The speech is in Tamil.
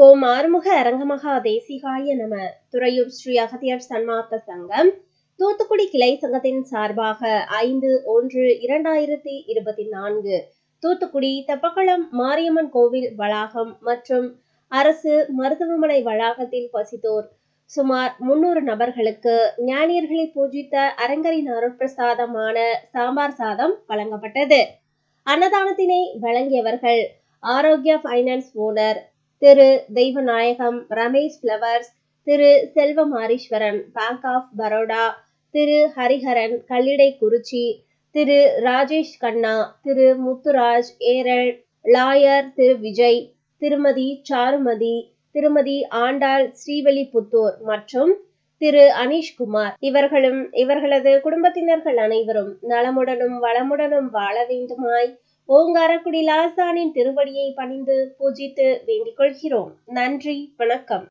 ஓம் ஆறுமுக அரங்கமகா தேசிகாய நம. துறையூர் ஸ்ரீ அகத்தியர் சன்மார்க்க சங்கம் தூத்துக்குடி கிளை சங்கத்தின் சார்பாக 5/1/2024 தூத்துக்குடி தெப்பக்குளம் மாரியம்மன் கோவில் வளாகம் மற்றும் அரசு மருத்துவமனை வளாகத்தில் வசித்தோர் சுமார் 300 நபர்களுக்கு ஞானியர்களை பூஜித்த அரங்கரின் அருட்பிரசாதமான சாம்பார் சாதம் வழங்கப்பட்டது. அன்னதானத்தினை வழங்கியவர்கள் ஆரோக்கிய பைனான்ஸ் ஓனர் திரு தெய்வநாயகம் ரமேஷ் பிளவர்ஸ், திரு செல்வமாரீஸ்வரன் பேங்க் ஆஃப் பரோடா, திரு ஹரிஹரன் கல்லிடைக்குறிச்சி, திரு ராஜேஷ் கண்ணா, திரு முத்துராஜ் ஏரல், லாயர் திரு விஜய், திருமதி சாருமதி, திருமதி ஆண்டாள் ஸ்ரீவெளிபுத்தூர் மற்றும் திரு அனீஷ்குமார் இவர்களும் இவர்களது குடும்பத்தினர்கள் அனைவரும் நலமுடனும் வளமுடனும் வாழ வேண்டுமாய் ஓங்காரக்குடி லாசானின் திருவடியை பணிந்து பூஜித்து வேண்டிக் கொள்கிறோம். நன்றி, வணக்கம்.